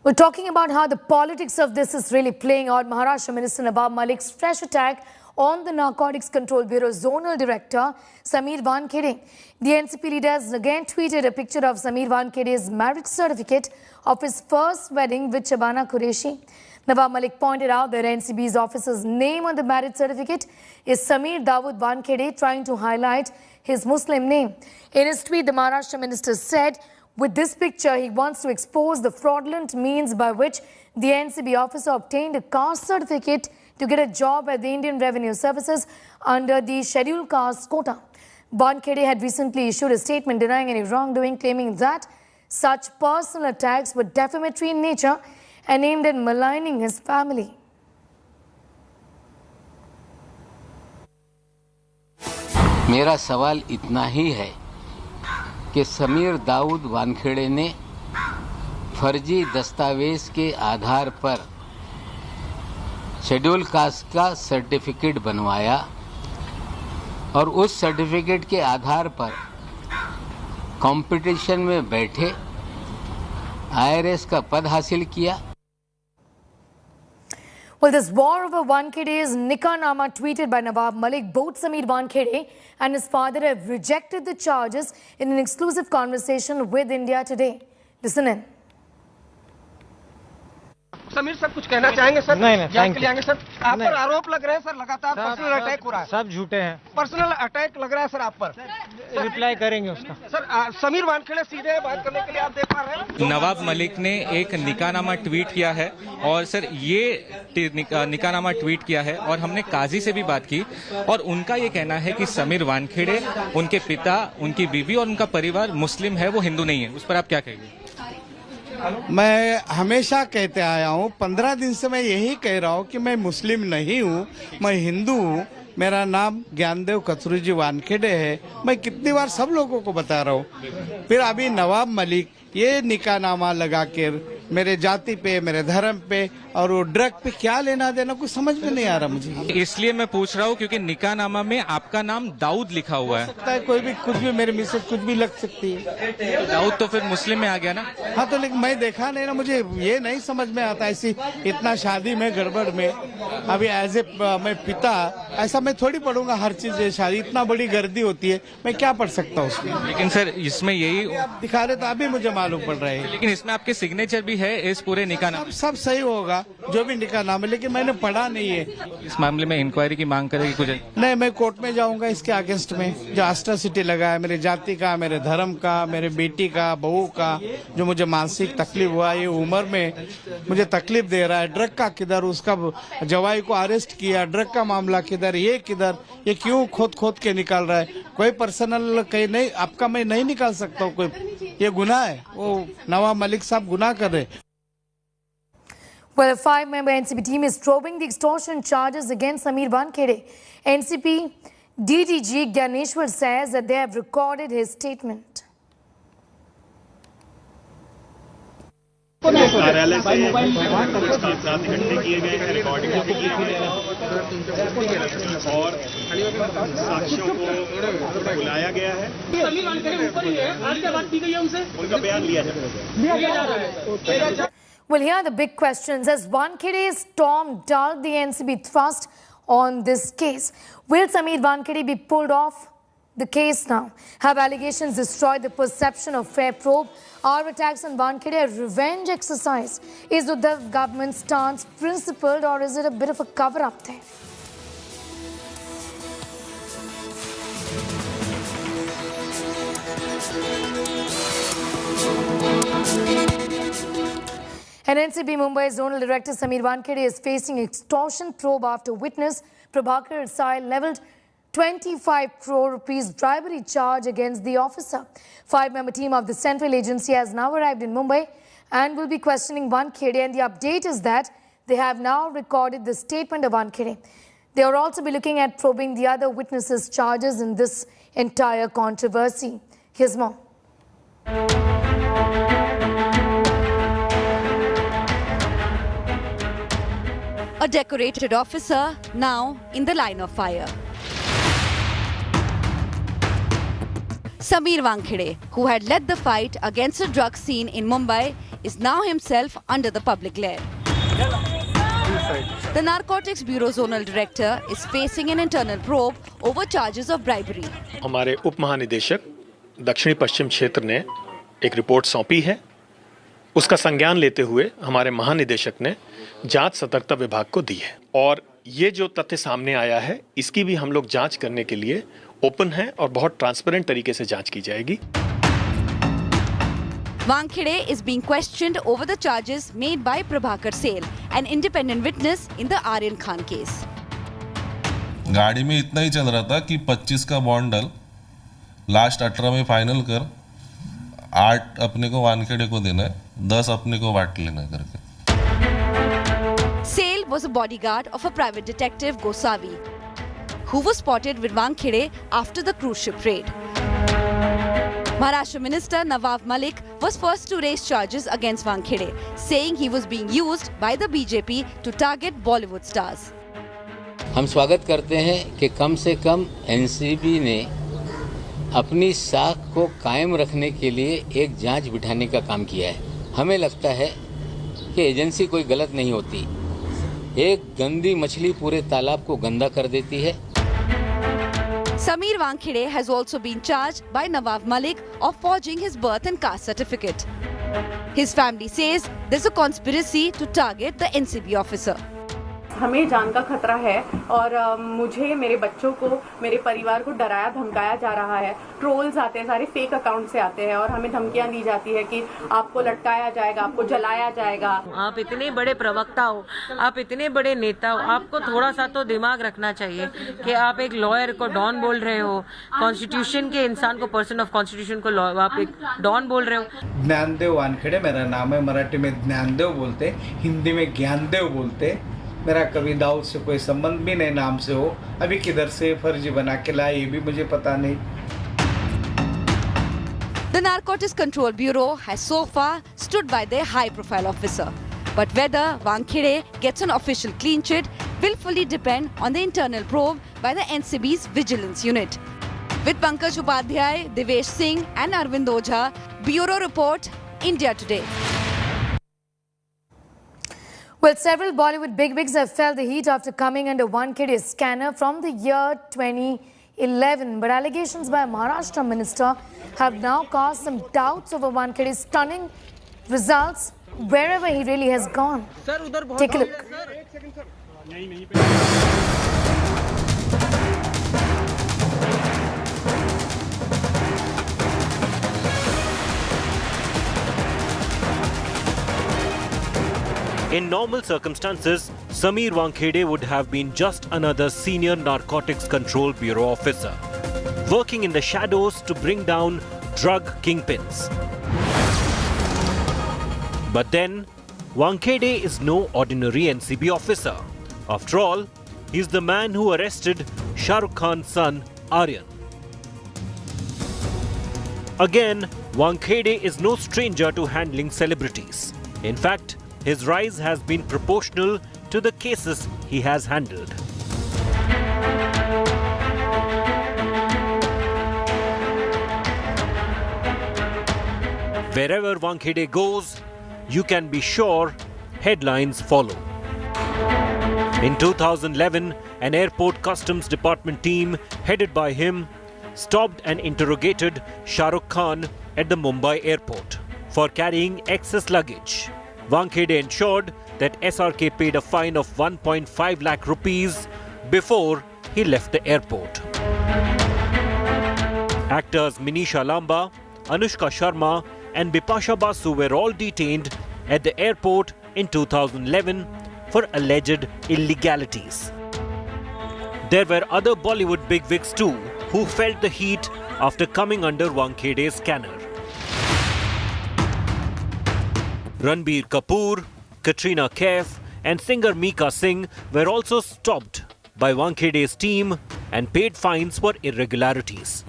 We're talking about how the politics of this is really playing out. Maharashtra Minister Nawab Malik's fresh attack on the Narcotics Control Bureau Zonal Director Sameer Wankhede. The NCP leader has again tweeted a picture of Sameer Wankhede's marriage certificate of his first wedding with Shabana Qureshi. Nawab Malik pointed out that NCB's officer's name on the marriage certificate is Sameer Dawood Wankhede, trying to highlight his Muslim name. In his tweet, the Maharashtra minister said, with this picture, he wants to expose the fraudulent means by which the NCB officer obtained a caste certificate to get a job at the Indian Revenue Services under the scheduled caste quota. Wankhede had recently issued a statement denying any wrongdoing, claiming that such personal attacks were defamatory in nature and aimed at maligning his family. मेरा सवाल इतना ही है कि समीर दाऊद वानखेड़े ने फर्जी दस्तावेज के आधार पर शेड्यूल कास्ट का सर्टिफिकेट बनवाया और उस सर्टिफिकेट के आधार पर कंपटीशन में बैठे IRS का पद हासिल किया। Well, this war over Wankhede's Nikah-nama tweeted by Nawab Malik, both Sameer Wankhede and his father have rejected the charges in an exclusive conversation with India Today. Listen in. Sameer sir कुछ कहना चाहेंगे sir? नहीं thank you sir, आप पर आरोप लग रहे हैं सर, लगातार पर्सनल अटैक हो रहा है। सब झूठे हैं। पर्सनल अटैक लग रहा है सर आप पर। रिप्लाई करेंगे उसका। सर समीर वानखेड़े सीधे बात करने के लिए आप देख पा रहे हैं। नवाब मलिक ने एक निकाहनामा ट्वीट किया है और सर ये निकाहनामा ट्वीट किया है और हमने काजी से भी बात की और उनका ये कहना है कि समीर वानखेड़े, उनके पिता, उनकी बीवी और उनका परिवार मुस्लिम है, वो हिंदू नहीं है। उस पर आप क्या कहेंगे? मैं हमेशा कहते आया हूँ, 15 दिन से मैं यही कह रहा हूँ कि मैं मुस्लिम नहीं हूँ, मैं हिंदू हूँ। मेरा नाम ज्ञानदेव कचरूजी वानखेड़े है। मैं कितनी बार सब लोगों को बता रहा हूँ। फिर अभी नवाब मलिक ये निकाहनामा लगा कर मेरे जाति पे, मेरे धर्म पे और वो ड्रग पे क्या लेना देना कुछ समझ में नहीं आ रहा मुझे। इसलिए मैं पूछ रहा हूँ क्योंकि निकाहनामा में आपका नाम दाऊद लिखा हुआ है। सकता है कोई भी, कुछ भी, मेरे मिसेज कुछ भी लग सकती है। दाऊद तो फिर मुस्लिम में आ गया ना? हाँ तो लेकिन मैं देखा नहीं ना, मुझे ये नहीं समझ में आता ऐसी इतना शादी में गड़बड़ में। अभी एज ए मैं पिता ऐसा मैं थोड़ी पढ़ूंगा हर चीज। शादी इतना बड़ी गर्दी होती है, मैं क्या पढ़ सकता हूँ उसमें? लेकिन सर इसमें यही आप दिखा रहे तो अभी मुझे मालूम पड़ रहा है। लेकिन इसमें आपके सिग्नेचर भी है इस पूरे निकाहनामे। सब सही होगा जो भी निकाहनामा, लेकिन मैंने पढ़ा नहीं है। इस मामले में इंक्वायरी की मांग करेगी कुछ? नहीं, मैं कोर्ट में जाऊंगा इसके अगेंस्ट में। जो एट्रोसिटी लगा है मेरे जाति का, मेरे धर्म का, मेरे बेटी का, बहू का, जो मुझे मानसिक तकलीफ हुआ, ये उम्र में मुझे तकलीफ दे रहा है। ड्रग का किधर, उसका जवाई को अरेस्ट किया, ड्रग का मामला किधर, ये किधर, ये क्यों खोद के निकाल रहा है? कोई पर्सनल कहीं नहीं, आपका मैं नहीं निकाल सकता हूँ कोई। ये गुनाह है, वो नवाब मलिक साहब गुनाह कर रहे। Well, a 5-member NCP team is probing the extortion charges against Sameer Wankhede. NCP DDG Gyaneshwar says that they have recorded his statement. कार्यालय से कुछ कागजात इकट्ठे किए गए हैं, रिकॉर्डिंग भी की गई है और साक्ष्यों को बुलाया गया है। समीर वानखेड़े ऊपर ही है, आज क्या बात की गई है उनसे? उनका बयान लिया जा रहा है। Well, here are the big questions. As Wankhede's storm dulled the NCB thrust on this case, will Sameer Wankhede be pulled off the case now? Have allegations destroyed the perception of fair probe? Are attacks on Wankhede a revenge exercise? Is the government's stance principled or is it a bit of a cover-up there? And NCB Mumbai Zonal Director Sameer Wankhede is facing extortion probe after witness Prabhakar Sai levelled 25 crore rupees bribery charge against the officer. 5-member team of the central agency has now arrived in Mumbai and will be questioning Wankhede, and the update is that they have now recorded the statement of Wankhede. They will also be looking at probing the other witnesses' charges in this entire controversy. Here's more. A decorated officer now in the line of fire. Sameer Wankhede, who had led the fight against a drug scene in Mumbai, is now himself under the public glare. The Narcotics Bureau Zonal Director is facing an internal probe over charges of bribery. हमारे उप महानिदेशक दक्षिणी पश्चिम क्षेत्र ने एक report सौंपी है। उसका संज्ञान लेते हुए हमारे महानिदेशक ने जांच सतर्कता विभाग को दी है और ये जो तथ्य सामने आया है इसकी भी हम लोग जांच करने के लिए ओपन है और बहुत ट्रांसपेरेंट तरीके से जांच की जाएगी। Wankhede is being questioned over the charges made by Prabhakar Sale, an independent witness in the Aryan Khan case. गाड़ी में इतना ही चल रहा था कि 25 का बॉन्ड डल, लास्ट 18 में फाइनल कर, 8 अपने को वानखेड़े को देना है, 10 अपने को बांट लेना है करके। Sale was a bodyguard of a private detective Gosavi, who was spotted with Wankhede after the cruise ship raid. Maharashtra Minister Nawab Malik was first to raise charges against Wankhede, saying he was being used by the BJP to target Bollywood stars. हम स्वागत करते हैं कि कम से कम NCB ने अपनी साख को कायम रखने के लिए एक जांच बिठाने का काम किया है। हमें लगता है कि एजेंसी कोई गलत नहीं होती। एक गंदी मछली पूरे तालाब को गंदा कर देती है। Sameer Wankhede has also been charged by Nawab Malik of forging his birth and caste certificate. His family says there's a conspiracy to target the NCB officer. हमें जान का खतरा है और मुझे, मेरे बच्चों को, मेरे परिवार को डराया धमकाया जा रहा है। ट्रोल्स आते हैं, सारे फेक अकाउंट से आते हैं और हमें धमकियां दी जाती है कि आपको लटकाया जाएगा, आपको जलाया जाएगा। आप इतने बड़े प्रवक्ता हो, आप इतने बड़े नेता हो, आपको थोड़ा सा तो दिमाग रखना चाहिए कि आप एक लॉयर को डॉन बोल रहे हो, कॉन्स्टिट्यूशन के इंसान को, पर्सन ऑफ कॉन्स्टिट्यूशन को आप एक डॉन बोल रहे हो। ज्ञानदेव वानखेड़े मेरा नाम है। मराठी में ज्ञानदेव बोलते, हिंदी में ज्ञानदेव बोलते। मेरा कभी दाऊद से कोई संबंध भी नहीं नाम से हो। अभी किधर से फर्जी बना के लाए ये भी मुझे पता नहीं। The Narcotics Control Bureau has so far stood by their high-profile officer. But whether Wankhede gets an official clean chit will fully depend on the internal probe by the NCB's Vigilance Unit. With Pankaj Upadhyay, Devesh Singh and Arvind Ojha, Bureau Report, India Today. Well, several Bollywood bigwigs have felt the heat after coming under Wankhede's scanner from the year 2011. But allegations by a Maharashtra minister have now caused some doubts over Wankhede's stunning results wherever he really has gone. Take a look. In normal circumstances, Sameer Wankhede would have been just another senior Narcotics Control Bureau officer, working in the shadows to bring down drug kingpins. But then, Wankhede is no ordinary NCB officer. After all, he's the man who arrested Shah Rukh Khan's son, Aryan. Again, Wankhede is no stranger to handling celebrities. In fact, his rise has been proportional to the cases he has handled. Wherever Wankhede goes, you can be sure headlines follow. In 2011, an airport customs department team headed by him stopped and interrogated Shah Rukh Khan at the Mumbai airport for carrying excess luggage. Wankhede ensured that SRK paid a fine of 1.5 lakh rupees before he left the airport. Actors Minisha Lamba, Anushka Sharma and Bipasha Basu were all detained at the airport in 2011 for alleged illegalities. There were other Bollywood bigwigs too who felt the heat after coming under Wankhede's scanner. Ranbir Kapoor, Katrina Kaif and singer Mika Singh were also stopped by Wankhede's team and paid fines for irregularities.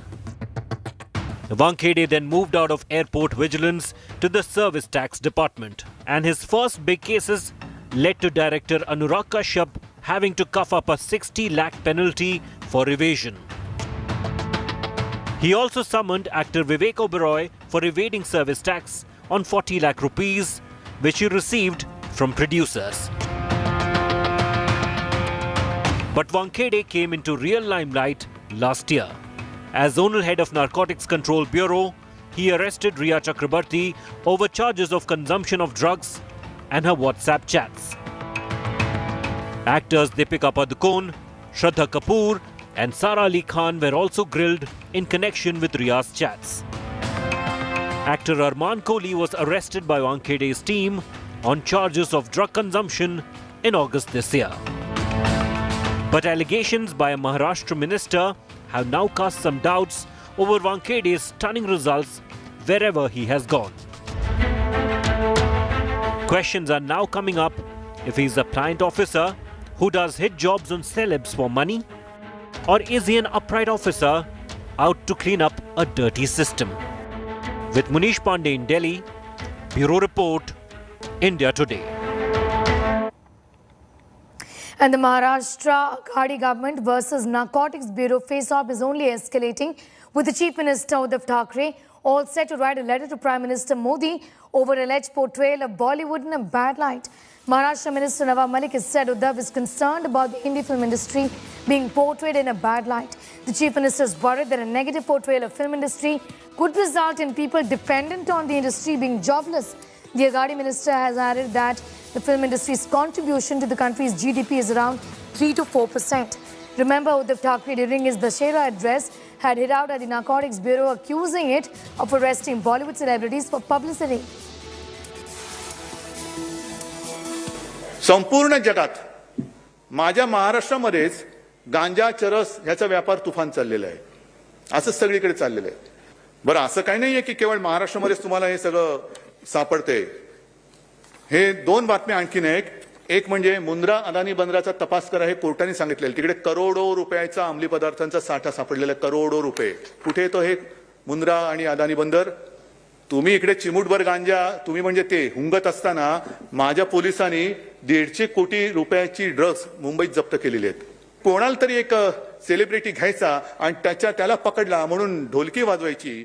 Wankhede then moved out of airport vigilance to the service tax department, and his first big cases led to director Anurag Kashyap having to cough up a 60 lakh penalty for evasion. He also summoned actor Vivek Oberoi for evading service tax on 40 lakh rupees which he received from producers. But Wankhede came into real limelight last year. As zonal head of Narcotics Control Bureau, he arrested Riya Chakrabarti over charges of consumption of drugs and her WhatsApp chats. Actors Deepika Padukone, Shraddha Kapoor and Sara Ali Khan were also grilled in connection with Riya's chats. Actor Arman Kohli was arrested by Wankhede's team on charges of drug consumption in August this year. But allegations by a Maharashtra minister have now cast some doubts over Wankhede's stunning results wherever he has gone. Questions are now coming up if he is a pliant officer who does hit jobs on celebs for money, or is he an upright officer out to clean up a dirty system? With Munish Pandey in Delhi, Bureau Report, India Today. And the Maharashtra Ghadi government versus Narcotics Bureau face-off is only escalating, with the Chief Minister Uddhav Thackeray all set to write a letter to Prime Minister Modi over alleged portrayal of Bollywood in a bad light. Maharashtra Minister Nawab Malik has said Uddhav is concerned about the Hindi film industry being portrayed in a bad light. The Chief Minister is worried that a negative portrayal of film industry could result in people dependent on the industry being jobless. The Agadi Minister has added that the film industry's contribution to the country's GDP is around 3 to 4%. Remember, Uddhav Thackeray during his Dussehra address had hit out at the Narcotics Bureau, accusing it of arresting Bollywood celebrities for publicity. संपूर्ण जगात माझ्या महाराष्ट्रामध्येच गांजा चरस ह्याचा व्यापार तुफान चाललेला आहे. असं सगळीकडे चाललेलं आहे. बरं, असं काही नाहीये की केवळ महाराष्ट्रामध्येच तुम्हाला हे सगळं सापडते. हे दोन बातम्या आणखीन एक म्हणजे मुंद्रा अदानी बंदराचा तपास करा हे कोर्टाने सांगितलेलं. तिकडे करोडो रुपयाचा अंमली पदार्थांचा साठा सापडलेला आहे. करोडो रुपये. कुठे येतो हे मुंद्रा आणि अदानी बंदर? तुम्ही इकडे चिमूटभर गांजा तुम्ही म्हणजे ते हुंगत असताना माझ्या पोलिसांनी 150 कोटी रुपयाची ड्रग्ज मुंबईत जप्त केलेली आहेत. कोणाला तरी एक सेलिब्रिटी घ्यायचा आणि त्याला पकडला म्हणून ढोलकी वाजवायची.